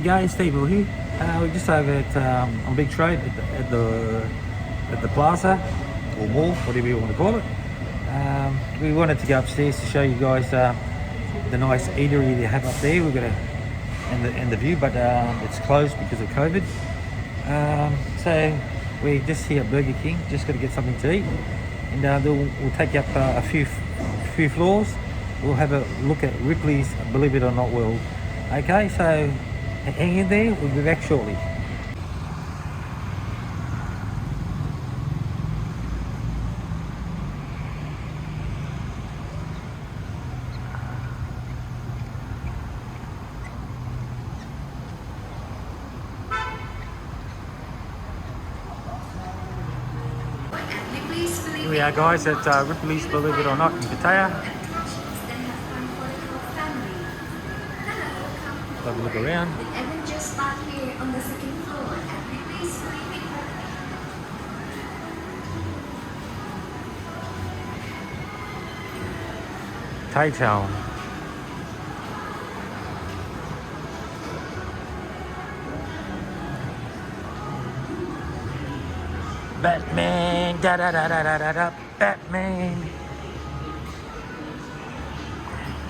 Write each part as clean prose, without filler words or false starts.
guys, Davo here. We're just over at on Big Trade at the Plaza or mall, whatever you want to call it. We wanted to go upstairs to show you guys the nice eatery they have up there. We're gonna and the view, but it's closed because of COVID. So we're just here at Burger King, just got to get something to eat, and we'll take you up a few floors. We'll have a look at Ripley's Believe It or Not World. Okay, so hang in there, we'll be back shortly. Here we are, guys, at Ripley's Believe It or Not in Pattaya. Have a look around. Thai town. Batman, da da da da da da da, Batman.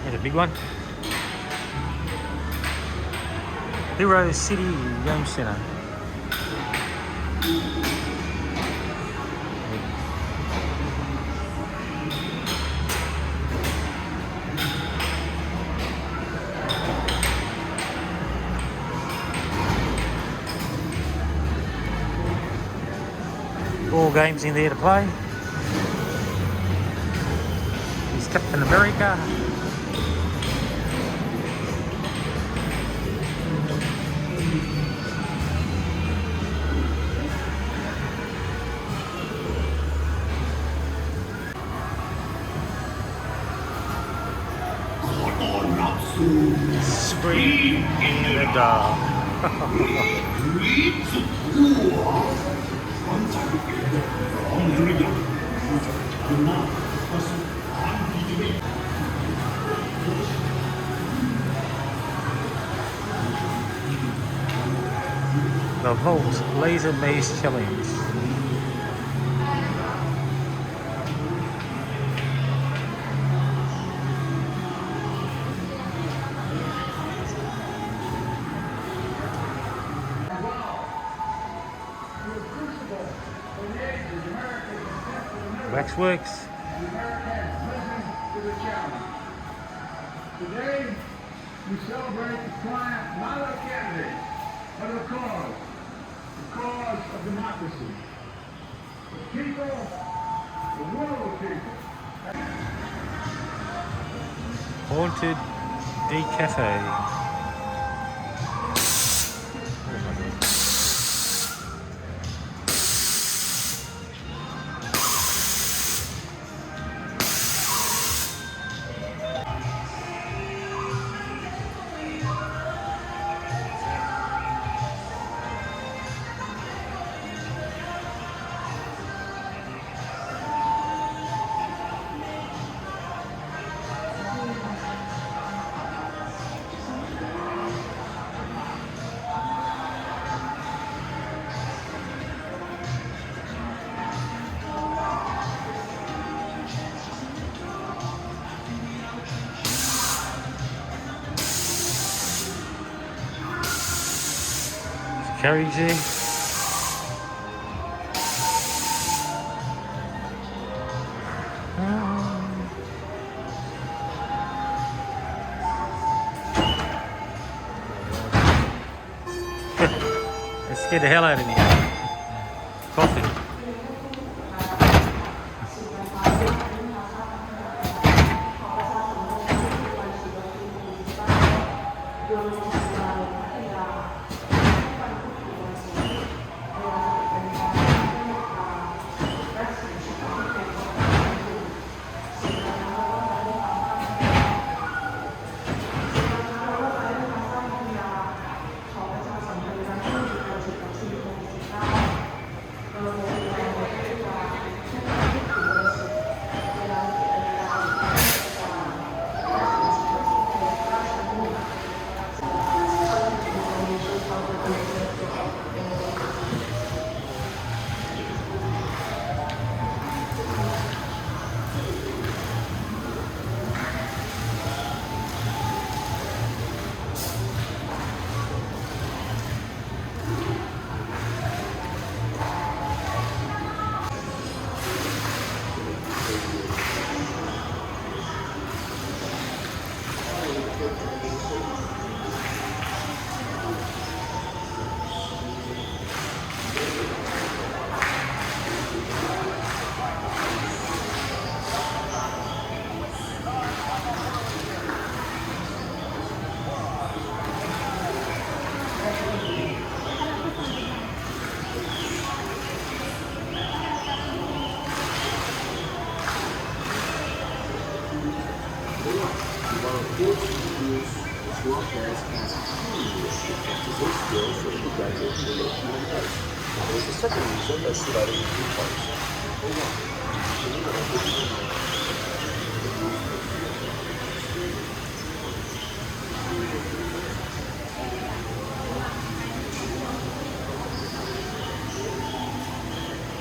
Here's a big one. Hero City Game Center. All games in there to play. He's Captain America. Scream in the dark. The Vault Laser Maze Challenge. Waxworks. Today, we celebrate the triumph not of candidates, but of the cause of democracy. The people, the will of people. Haunted D Cafe. Carries in. That scared the hell out of me. Coffee.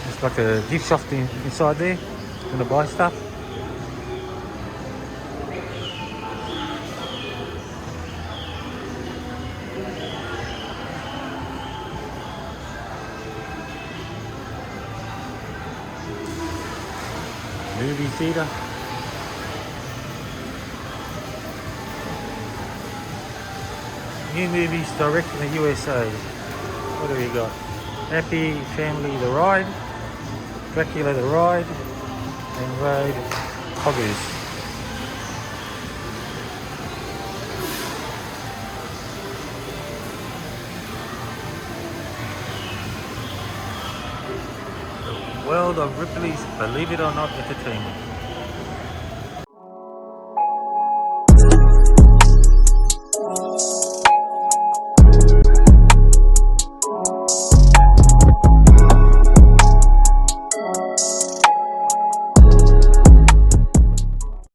It's like a gift shop inside there. Gonna buy stuff. Movie theater. New movies direct in the USA. What do we got? Happy Family the Ride, Dracula the Ride, and Road Hoggers. World of Ripley's Believe It or Not Entertainment.